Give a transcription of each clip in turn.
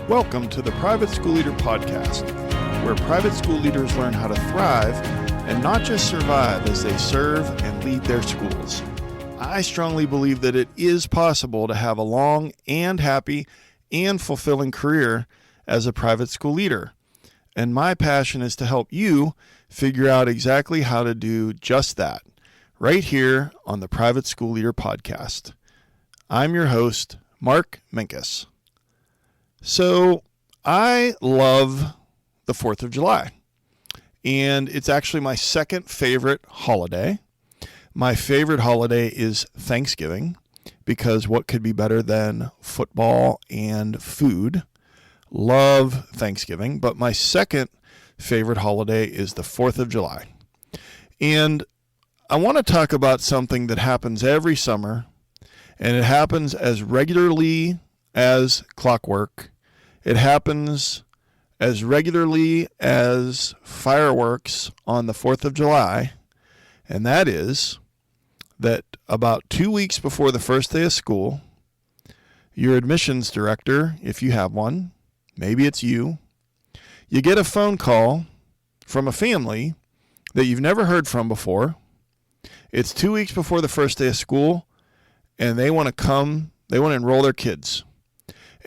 Welcome to the Private School Leader Podcast, where private school leaders learn how to thrive and not just survive as they serve and lead their schools. I strongly believe that it is possible to have a long and happy and fulfilling career as a private school leader. And my passion is to help you figure out exactly how to do just that, right here on the Private School Leader Podcast. I'm your host, Mark Minkus. So I love the 4th of July, and it's actually my second favorite holiday. My favorite holiday is Thanksgiving, because what could be better than football and food? Love Thanksgiving, but my second favorite holiday is the 4th of July. And I want to talk about something that happens every summer, and it happens as regularly as clockwork. It happens as regularly as fireworks on the 4th of July, and that is that about 2 weeks before the first day of school, your admissions director, if you have one, maybe it's you get a phone call from a family that you've never heard from before. It's 2 weeks before the first day of school, and they want to enroll their kids.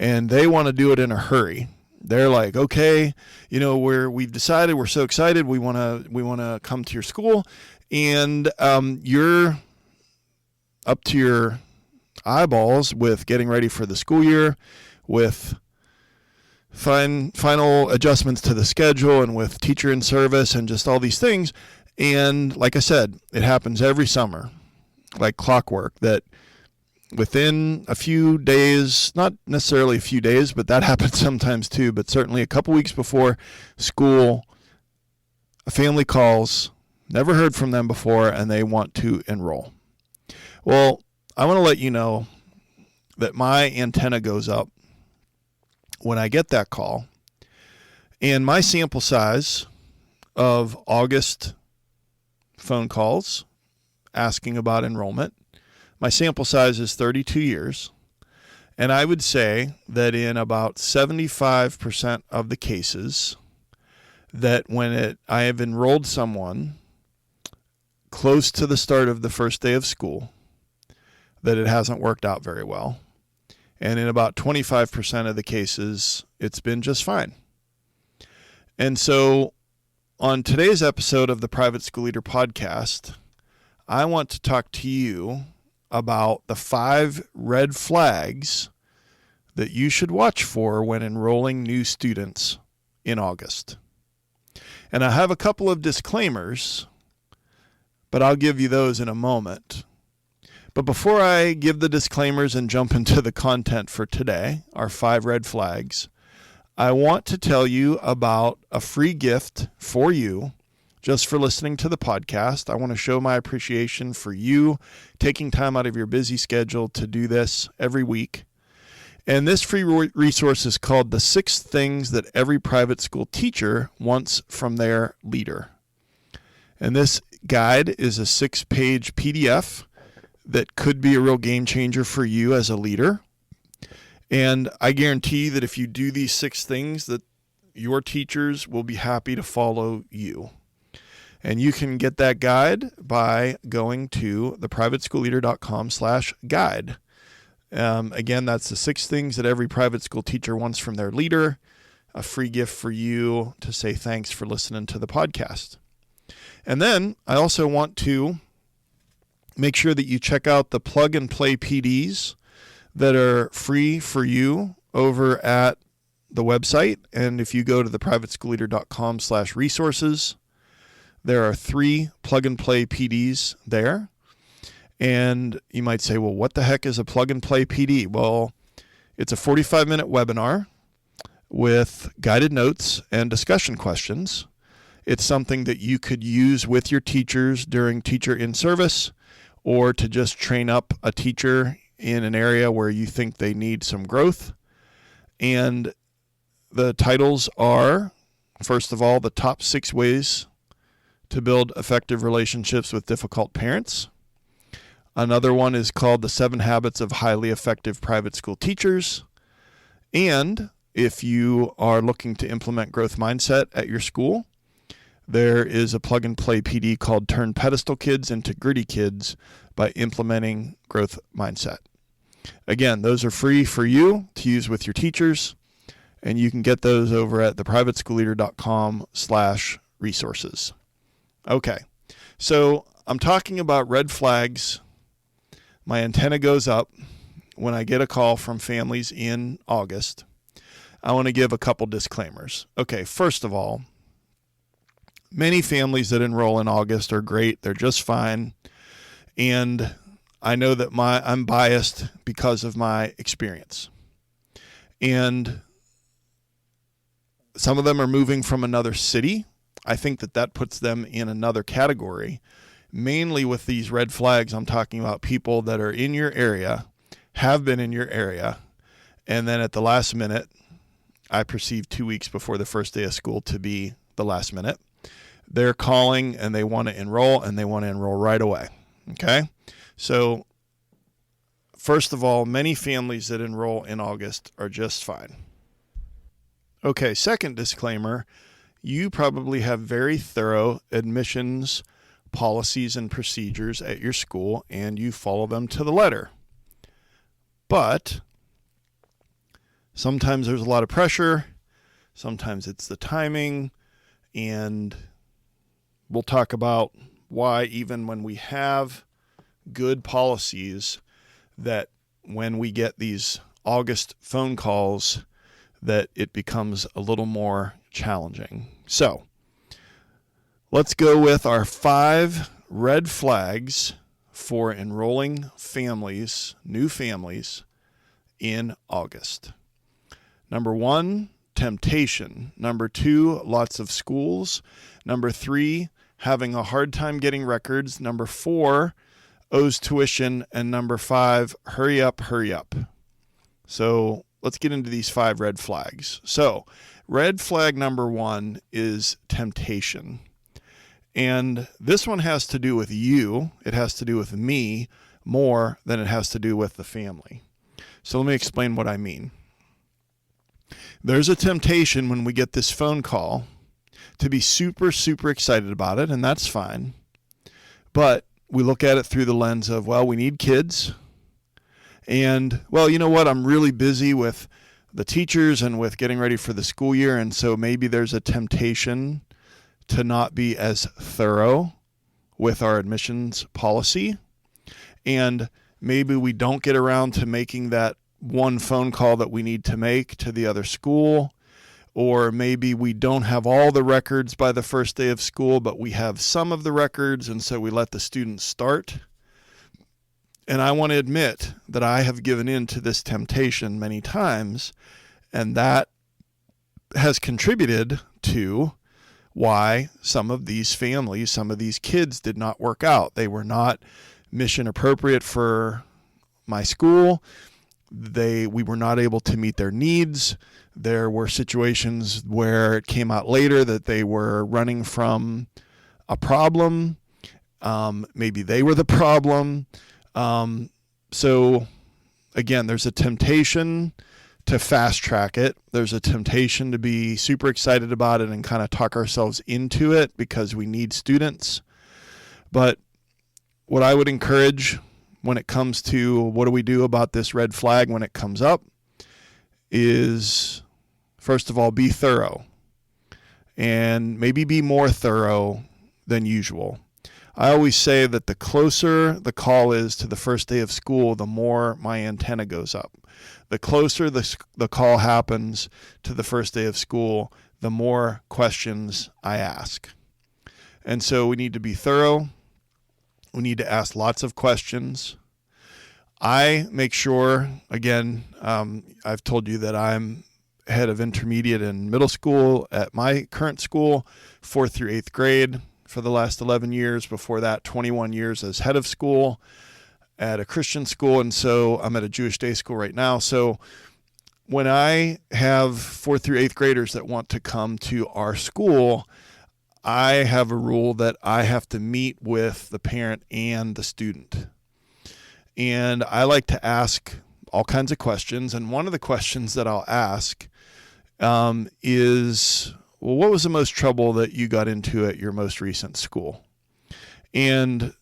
And they want to do it in a hurry. They're like, okay, we've decided, we're so excited, we want to come to your school, and you're up to your eyeballs with getting ready for the school year, with final adjustments to the schedule, and with teacher in service, and just all these things. And like I said, it happens every summer, like clockwork, that within a few days, not necessarily a few days, but that happens sometimes too, but certainly a couple weeks before school, a family calls, never heard from them before, and they want to enroll. Well, I want to let you know that my antenna goes up when I get that call, and my sample size of August phone calls asking about enrollment, my sample size is 32 years, and I would say that in about 75% of the cases that when I have enrolled someone close to the start of the first day of school, that it hasn't worked out very well. And in about 25% of the cases, it's been just fine. And so on today's episode of the Private School Leader Podcast, I want to talk to you about the 5 red flags that you should watch for when enrolling new students in August. And I have a couple of disclaimers, but I'll give you those in a moment. But before I give the disclaimers and jump into the content for today, our 5 red flags, I want to tell you about a free gift for you just for listening to the podcast. I want to show my appreciation for you taking time out of your busy schedule to do this every week. And this free resource is called The 6 Things That Every Private School Teacher Wants from Their Leader. And this guide is a 6-page PDF that could be a real game changer for you as a leader. And I guarantee that if you do these 6 things, that your teachers will be happy to follow you. And you can get that guide by going to theprivateschoolleader.com/guide. Again, that's the 6 things that every private school teacher wants from their leader. A free gift for you to say thanks for listening to the podcast. And then I also want to make sure that you check out the plug and play PDs that are free for you over at the website. And if you go to theprivateschoolleader.com/resources, there are 3 plug-and-play PDs there. And you might say, well, what the heck is a plug-and-play PD? Well, it's a 45-minute webinar with guided notes and discussion questions. It's something that you could use with your teachers during teacher in service, or to just train up a teacher in an area where you think they need some growth. And the titles are, first of all, the top 6 ways to build effective relationships with difficult parents. Another one is called The 7 Habits of Highly Effective Private School Teachers. And if you are looking to implement growth mindset at your school, there is a plug and play PD called Turn Pedestal Kids into Gritty Kids by implementing growth mindset. Again, those are free for you to use with your teachers, and you can get those over at theprivateschoolleader.com/resources. Okay, so I'm talking about red flags. My antenna goes up when I get a call from families in August. I want to give a couple disclaimers. Okay, first of all, many families that enroll in August are great. They're just fine. And I know that I'm biased because of my experience. And some of them are moving from another city. I think that puts them in another category. Mainly with these red flags, I'm talking about people that are in your area, have been in your area, and then at the last minute, I perceive 2 weeks before the first day of school to be the last minute. They're calling and they want to enroll, and they want to enroll right away. Okay? So, first of all, many families that enroll in August are just fine. Okay, second disclaimer, you probably have very thorough admissions policies and procedures at your school, and you follow them to the letter. But sometimes there's a lot of pressure, sometimes it's the timing, and we'll talk about why even when we have good policies, that when we get these August phone calls, that it becomes a little more challenging. So let's go with our 5 red flags for enrolling families, new families, in August. Number 1, temptation. Number 2, lots of schools. Number 3, having a hard time getting records. Number 4, owes tuition. And number 5, hurry up, hurry up. So let's get into these 5 red flags. So red flag number 1 is temptation. And this one has to do with you. It has to do with me more than it has to do with the family. So let me explain what I mean. There's a temptation when we get this phone call to be super, super excited about it, and that's fine. But we look at it through the lens of, well, we need kids. And, well, you know what? I'm really busy with the teachers and with getting ready for the school year, and so maybe there's a temptation to not be as thorough with our admissions policy. And maybe we don't get around to making that one phone call that we need to make to the other school. Or maybe we don't have all the records by the first day of school, but we have some of the records, and so we let the students start. And I want to admit that I have given in to this temptation many times, and that has contributed to why some of these families, some of these kids did not work out. They were not mission appropriate for my school. We were not able to meet their needs. There were situations where it came out later that they were running from a problem. Maybe they were the problem. So again, there's a temptation to fast track it. There's a temptation to be super excited about it and kind of talk ourselves into it because we need students. But what I would encourage when it comes to what do we do about this red flag when it comes up is, first of all, be thorough, and maybe be more thorough than usual. I always say that the closer the call is to the first day of school, the more my antenna goes up. The closer the call happens to the first day of school, the more questions I ask. And so we need to be thorough. We need to ask lots of questions. I make sure, again, I've told you that I'm head of intermediate and middle school at my current school, 4th through 8th grade for the last 11 years. Before that, 21 years as head of school at a Christian school. And so I'm at a Jewish day school right now. So when I have 4th through 8th graders that want to come to our school, I have a rule that I have to meet with the parent and the student. And I like to ask all kinds of questions. And one of the questions that I'll ask is, well, what was the most trouble that you got into at your most recent school? And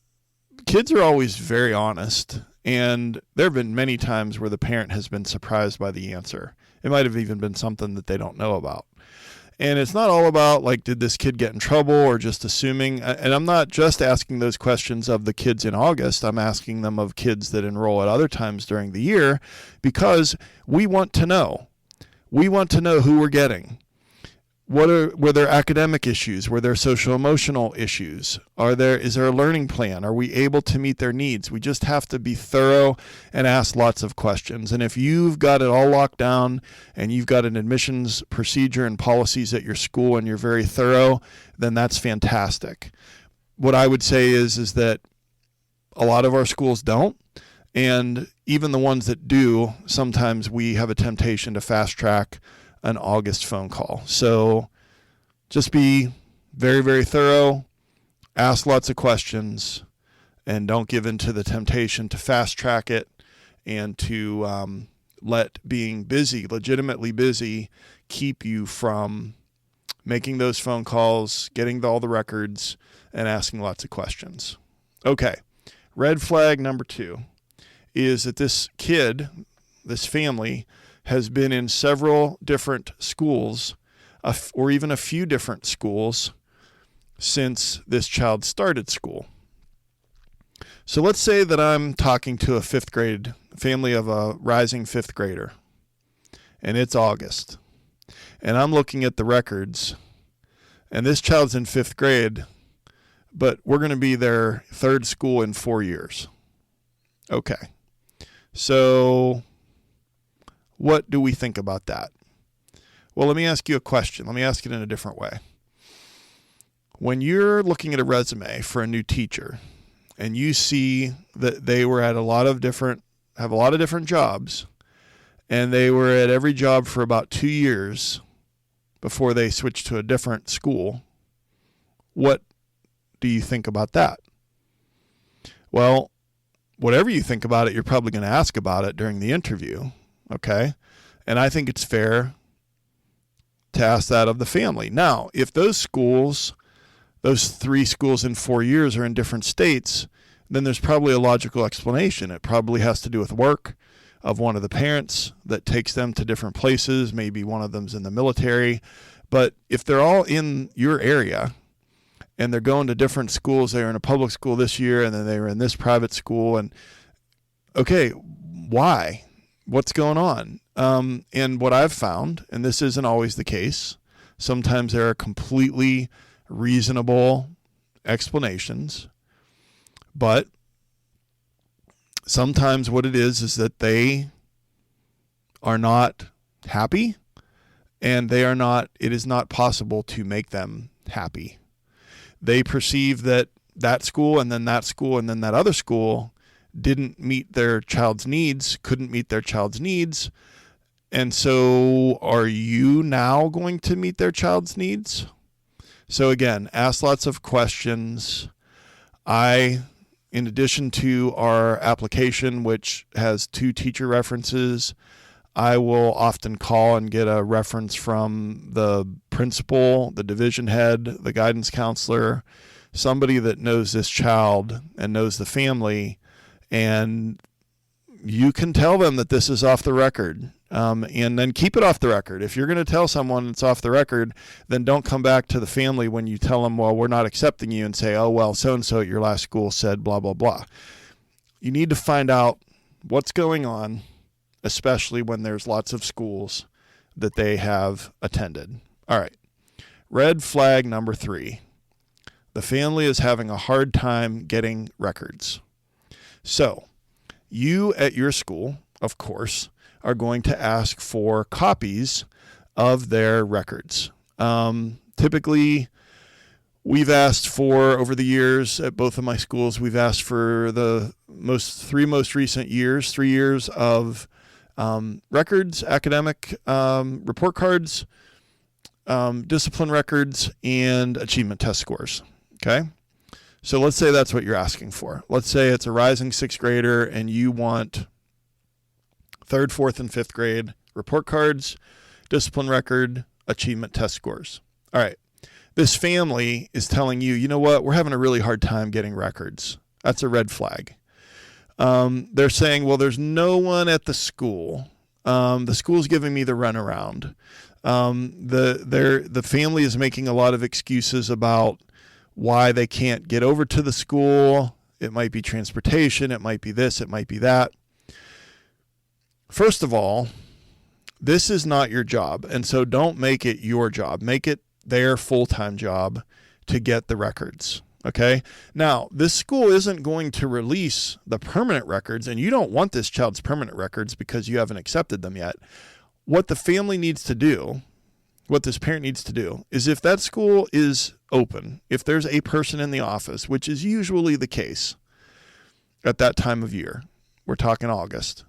kids are always very honest. And there have been many times where the parent has been surprised by the answer. It might have even been something that they don't know about. And it's not all about, like, did this kid get in trouble or just assuming. And I'm not just asking those questions of the kids in August. I'm asking them of kids that enroll at other times during the year, because we want to know. We want to know who we're getting. Were there academic issues? Were there social emotional issues? Is there a learning plan? Are we able to meet their needs? We just have to be thorough and ask lots of questions. And if you've got it all locked down and you've got an admissions procedure and policies at your school and you're very thorough, then that's fantastic. What I would say is that a lot of our schools don't. And even the ones that do, sometimes we have a temptation to fast track an August phone call. So just be very, very thorough, ask lots of questions, and don't give in to the temptation to fast track it and to let being busy, legitimately busy, keep you from making those phone calls, getting all the records, and asking lots of questions. Okay, red flag number 2 is that this kid, this family, has been in several different schools, or even a few different schools, since this child started school. So let's say that I'm talking to a 5th grade family of a rising 5th grader, and it's August, and I'm looking at the records, and this child's in 5th grade, but we're going to be their 3rd school in 4 years. Okay, so what do we think about that? Well, let me ask you a question. Let me ask it in a different way. When you're looking at a resume for a new teacher and you see that they were at have a lot of different jobs, and they were at every job for about 2 years before they switched to a different school, what do you think about that? Well, whatever you think about it, you're probably going to ask about it during the interview. Okay. And I think it's fair to ask that of the family. Now, if those 3 schools in 4 years are in different states, then there's probably a logical explanation. It probably has to do with work of one of the parents that takes them to different places. Maybe one of them's in the military. But if they're all in your area and they're going to different schools, they were in a public school this year and then they were in this private school, and okay, why? What's going on? And what I've found, and this isn't always the case, sometimes there are completely reasonable explanations, but sometimes what it is that they are not happy, and it is not possible to make them happy. They perceive that school and then that school and then that other school didn't meet their child's needs, couldn't meet their child's needs. And so are you now going to meet their child's needs? So again, ask lots of questions. In addition to our application, which has 2 teacher references, I will often call and get a reference from the principal, the division head, the guidance counselor, somebody that knows this child and knows the family. And you can tell them that this is off the record, and then keep it off the record. If you're going to tell someone it's off the record, then don't come back to the family when you tell them, well, we're not accepting you, and say, oh, well, so-and-so at your last school said blah, blah, blah. You need to find out what's going on, especially when there's lots of schools that they have attended. All right. Red flag number 3. The family is having a hard time getting records. So you at your school, of course, are going to ask for copies of their records. Typically, we've asked for, over the years at both of my schools, we've asked for the 3 most recent years, 3 years of records, academic report cards, discipline records, and achievement test scores. Okay? So let's say that's what you're asking for. Let's say it's a rising 6th grader and you want 3rd, 4th, and 5th grade report cards. discipline record, achievement test scores. All right. This family is telling you, you know what, we're having a really hard time getting records. That's a red flag. They're saying, well, there's no one at the school. The school's giving me the runaround. The family is making a lot of excuses about why they can't get over to the school. It might be transportation. It might be this. It might be that. First of all, this is not your job. And so don't make it your job. Make it their full-time job to get the records. Okay. Now, this school isn't going to release the permanent records, and you don't want this child's permanent records because you haven't accepted them yet. What the family needs to do, what this parent needs to do, is if that school is open, if there's a person in the office, which is usually the case at that time of year, we're talking August,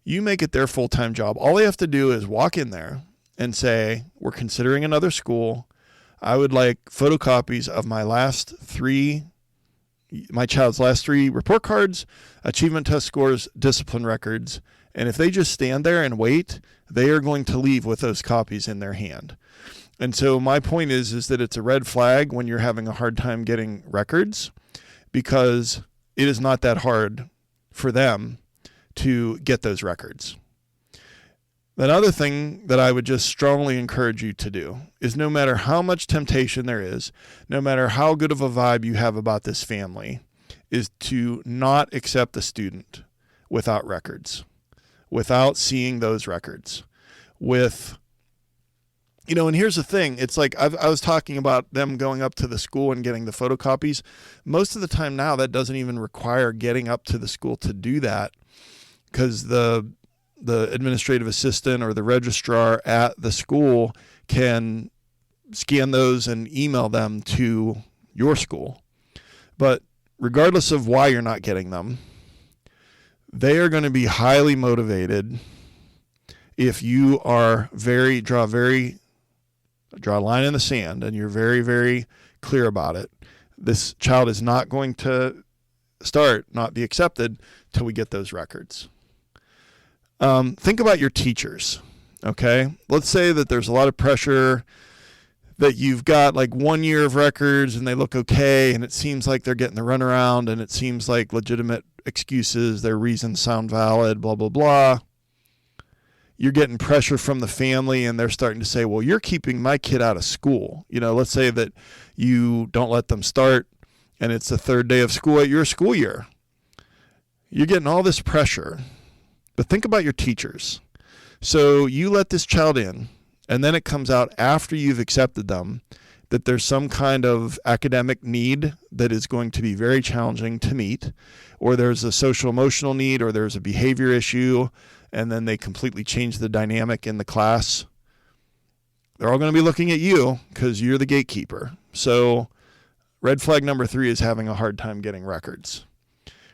you make it their full-time job. All they have to do is walk in there and say, we're considering another school. I would like photocopies of my child's last 3 report cards, achievement test scores, discipline records. And if they just stand there and wait, they are going to leave with those copies in their hand. And so my point is that it's a red flag when you're having a hard time getting records, because it is not that hard for them to get those records. Another thing that I would just strongly encourage you to do is, no matter how much temptation there is, no matter how good of a vibe you have about this family, is to not accept the student without records, without seeing those records. And here's the thing. It's like I was talking about them going up to the school and getting the photocopies. Most of the time now, that doesn't even require getting up to the school to do that, because the administrative assistant or the registrar at the school can scan those and email them to your school. But regardless of why you're not getting them, they are going to be highly motivated if you are draw a line in the sand and you're very, very clear about it. This child is not going to not be accepted till we get those records. Think about your teachers, okay? Let's say that there's a lot of pressure, that you've got like 1 year of records and they look okay, and it seems like they're getting the runaround, and it seems like legitimate excuses, their reasons sound valid, blah, blah, blah. You're getting pressure from the family, and they're starting to say, well, you're keeping my kid out of school. Let's say that you don't let them start, and it's the 3rd day of school at your school year. You're getting all this pressure. But think about your teachers. So you let this child in, and then it comes out after you've accepted them that there's some kind of academic need that is going to be very challenging to meet, or there's a social emotional need, or there's a behavior issue, and then they completely change the dynamic in the class. They're all going to be looking at you because you're the gatekeeper. So red flag number 3 is having a hard time getting records.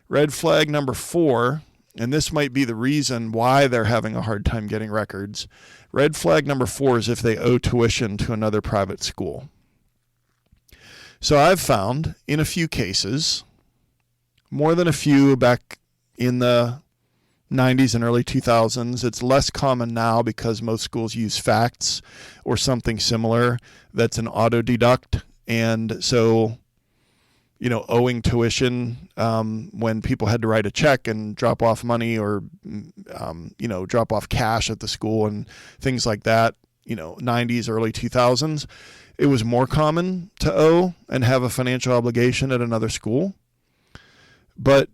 Red flag number 4, and this might be the reason why they're having a hard time getting records. Red flag number 4 is if they owe tuition to another private school. So I've found in a few cases, more than a few back in the 90s and early 2000s, it's less common now because most schools use facts or something similar that's an auto deduct. And so owing tuition, when people had to write a check and drop off money, or, drop off cash at the school and things like that, 90s, early 2000s, it was more common to owe and have a financial obligation at another school. But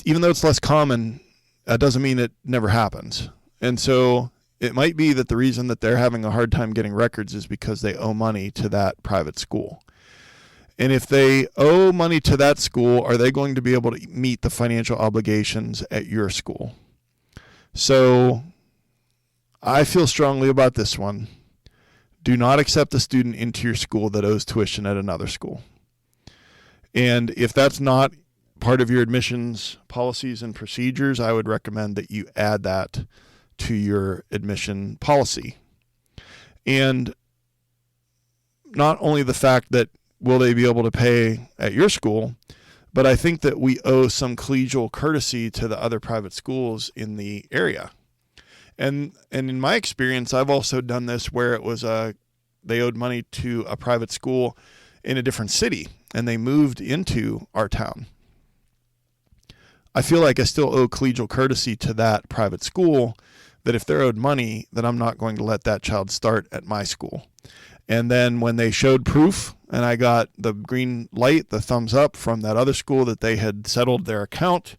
even though it's less common, that doesn't mean it never happens. And so it might be that the reason that they're having a hard time getting records is because they owe money to that private school. And if they owe money to that school, are they going to be able to meet the financial obligations at your school? So I feel strongly about this one. Do not accept a student into your school that owes tuition at another school. And if that's not part of your admissions policies and procedures, I would recommend that you add that to your admission policy. And not only the fact that will they be able to pay at your school, but I think that we owe some collegial courtesy to the other private schools in the area. And in my experience, I've also done this where it was they owed money to a private school in a different city, and they moved into our town. I feel like I still owe collegial courtesy to that private school, that if they're owed money, then I'm not going to let that child start at my school. And then when they showed proof and I got the green light, the thumbs up from that other school that they had settled their account,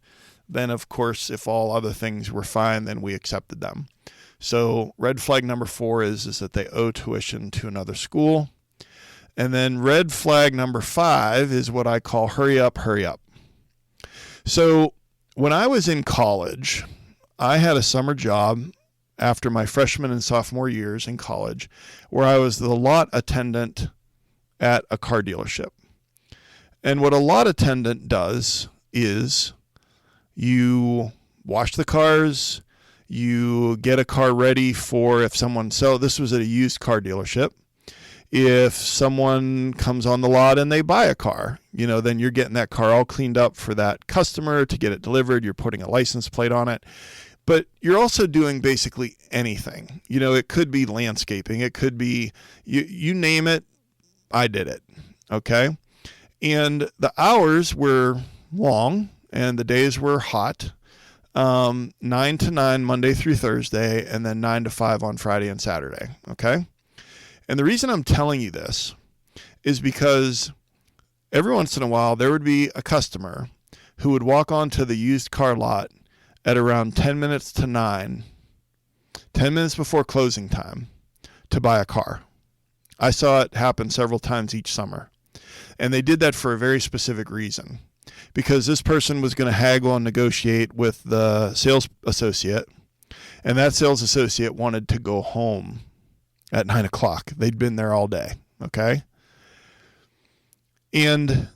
then of course, if all other things were fine, then we accepted them. So red flag number 4 is that they owe tuition to another school. And then red flag number 5 is what I call hurry up, hurry up. So when I was in college, I had a summer job after my freshman and sophomore years in college where I was the lot attendant at a car dealership. And what a lot attendant does is you wash the cars, you get a car ready for if someone this was at a used car dealership. If someone comes on the lot and they buy a car, then you're getting that car all cleaned up for that customer to get it delivered. You're putting a license plate on it. But you're also doing basically anything. It could be landscaping. It could be, you name it, I did it. Okay? And the hours were long and the days were hot. 9 to 9 Monday through Thursday, and then 9 to 5 on Friday and Saturday. Okay? And the reason I'm telling you this is because every once in a while there would be a customer who would walk onto the used car lot at around 10 minutes to 9, 10 minutes before closing time, to buy a car. I saw it happen several times each summer. And they did that for a very specific reason. Because this person was going to haggle and negotiate with the sales associate, and that sales associate wanted to go home at 9 o'clock. They'd been there all day, okay? And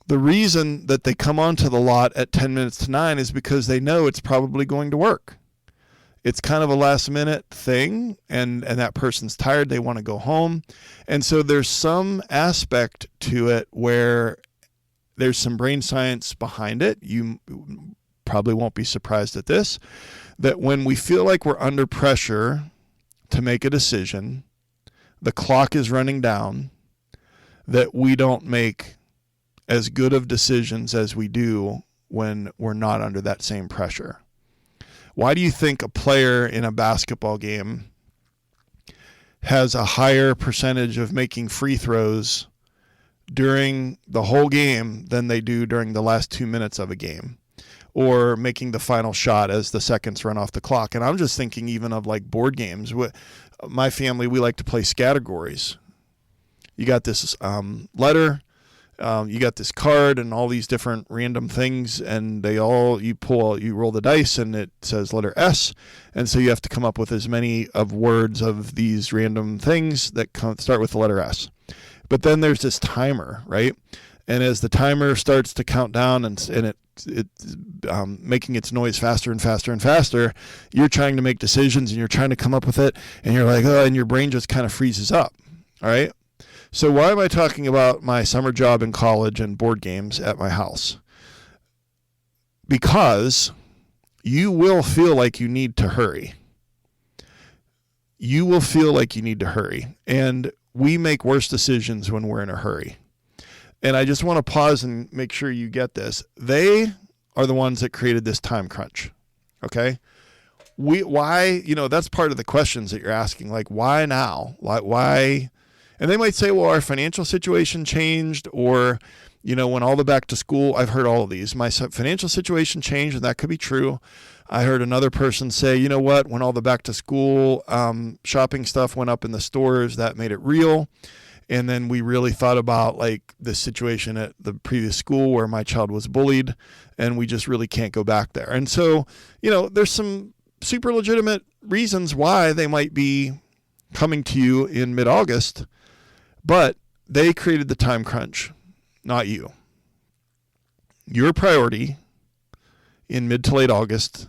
the reason that they come onto the lot at 10 minutes to 9 is because they know it's probably going to work. It's kind of a last minute thing, and that person's tired. They want to go home. And so there's some aspect to it where there's some brain science behind it. You probably won't be surprised at this, that when we feel like we're under pressure to make a decision, the clock is running down, that we don't make as good of decisions as we do when we're not under that same pressure. Why do you think a player in a basketball game has a higher percentage of making free throws during the whole game than they do during the last 2 minutes of a game, or making the final shot as the seconds run off the clock? And I'm just thinking even of like board games. My family, we like to play categories. You got this letter, you got this card, and all these different random things, and you roll the dice, and it says letter S, and so you have to come up with as many of words of these random things that start with the letter S. But then there's this timer, right? And as the timer starts to count down and it's making its noise faster and faster and faster, you're trying to make decisions and you're trying to come up with it, and you're like, oh, and your brain just kind of freezes up, all right? So why am I talking about my summer job in college and board games at my house? Because you will feel like you need to hurry. You will feel like you need to hurry. And we make worse decisions when we're in a hurry. And I just want to pause and make sure you get this. They are the ones that created this time crunch. Okay? Why, that's part of the questions that you're asking. Like, why now? Why? And they might say, well, our financial situation changed, or, when all the back to school, I've heard all of these. My financial situation changed, and that could be true. I heard another person say, you know what, when all the back to school shopping stuff went up in the stores, that made it real. And then we really thought about like the situation at the previous school where my child was bullied, and we just really can't go back there. And so, there's some super legitimate reasons why they might be coming to you in mid-August, but they created the time crunch, not you. Your priority in mid to late August,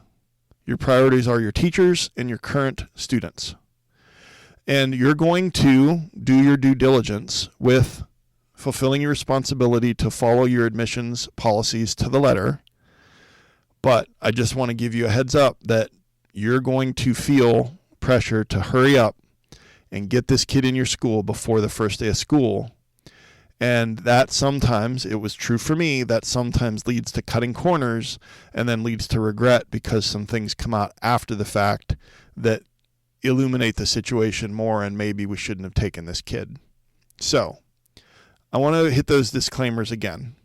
your priorities are your teachers and your current students. And you're going to do your due diligence with fulfilling your responsibility to follow your admissions policies to the letter. But I just want to give you a heads up that you're going to feel pressure to hurry up and get this kid in your school before the first day of school. And that sometimes, it was true for me, that sometimes leads to cutting corners and then leads to regret because some things come out after the fact that illuminate the situation more and maybe we shouldn't have taken this kid. So I want to hit those disclaimers again.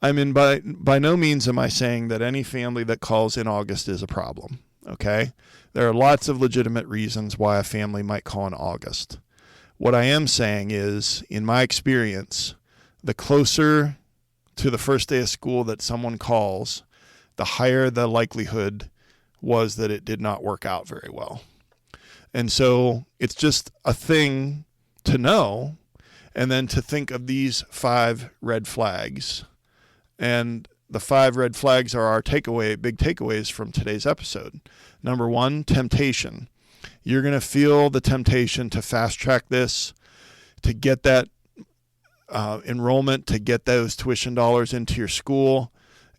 I mean, by no means am I saying that any family that calls in August is a problem, okay? There are lots of legitimate reasons why a family might call in August. What I am saying is, in my experience, the closer to the first day of school that someone calls, the higher the likelihood was that it did not work out very well. And so it's just a thing to know, and then to think of these 5 red flags. And the 5 red flags are our big takeaways from today's episode. Number 1, temptation. You're going to feel the temptation to fast track this, to get that enrollment, to get those tuition dollars into your school,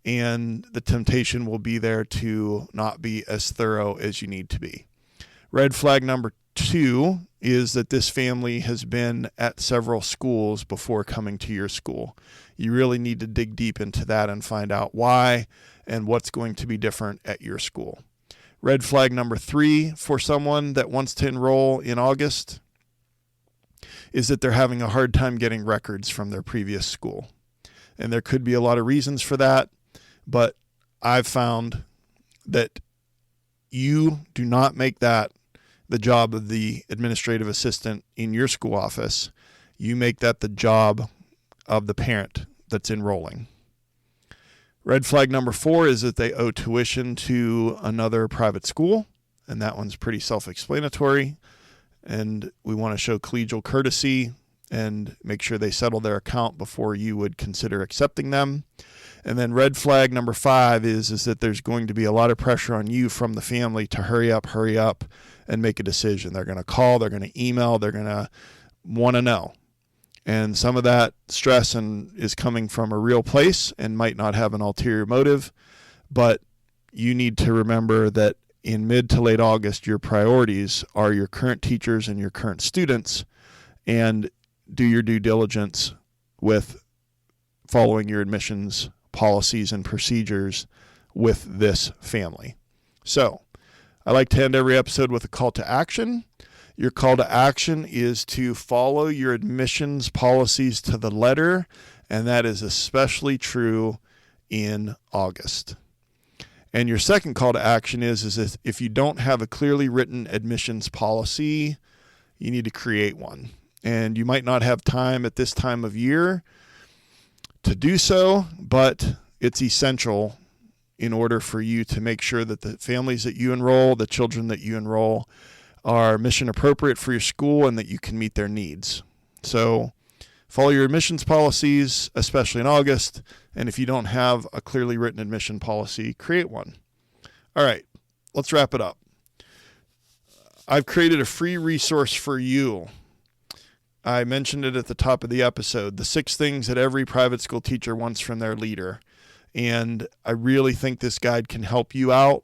and the temptation will be there to not be as thorough as you need to be. Red flag number 2 is that this family has been at several schools before coming to your school. You really need to dig deep into that and find out why and what's going to be different at your school. Red flag number 3 for someone that wants to enroll in August is that they're having a hard time getting records from their previous school. And there could be a lot of reasons for that, but I've found that you do not make that the job of the administrative assistant in your school office. You make that the job of the parent that's enrolling. Red flag number 4 is that they owe tuition to another private school, and that one's pretty self-explanatory. And we want to show collegial courtesy and make sure they settle their account before you would consider accepting them. And then red flag number 5 is that there's going to be a lot of pressure on you from the family to hurry up, and make a decision. They're going to call, they're going to email, they're going to want to know. And some of that stress is coming from a real place and might not have an ulterior motive, but you need to remember that in mid to late August, your priorities are your current teachers and your current students, and do your due diligence with following your admissions policies and procedures with this family. So I like to end every episode with a call to action. Your call to action is to follow your admissions policies to the letter, and that is especially true in August. And your second call to action is if you don't have a clearly written admissions policy, you need to create one. And you might not have time at this time of year to do so, but it's essential in order for you to make sure that the families that you enroll, the children that you enroll, are mission appropriate for your school and that you can meet their needs. So follow your admissions policies, especially in August. And if you don't have a clearly written admission policy, create one. All right, let's wrap it up. I've created a free resource for you. I mentioned it at the top of the episode, the 6 things that every private school teacher wants from their leader. And I really think this guide can help you out.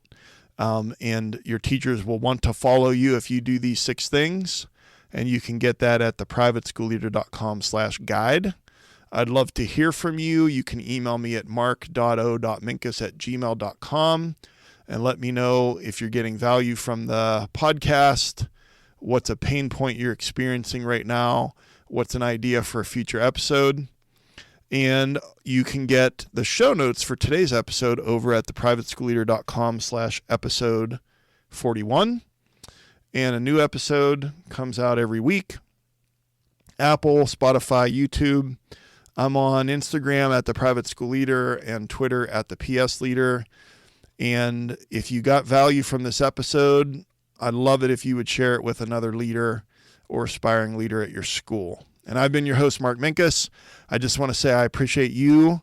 And your teachers will want to follow you if you do these 6 things. And you can get that at theprivateschoolleader.com/guide. I'd love to hear from you. You can email me at mark.o.minkus@gmail.com and let me know if you're getting value from the podcast, what's a pain point you're experiencing right now, what's an idea for a future episode. And you can get the show notes for today's episode over at theprivateschoolleader.com/episode 41. And a new episode comes out every week. Apple, Spotify, YouTube. I'm on Instagram at The Private School Leader and Twitter at The PS Leader. And if you got value from this episode, I'd love it if you would share it with another leader or aspiring leader at your school. And I've been your host, Mark Minkus. I just want to say I appreciate you,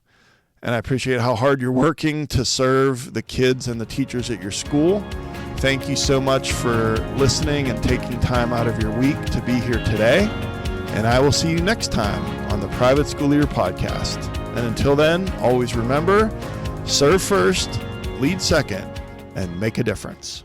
and I appreciate how hard you're working to serve the kids and the teachers at your school. Thank you so much for listening and taking time out of your week to be here today. And I will see you next time on the Private School Leader Podcast. And until then, always remember, serve first, lead second, and make a difference.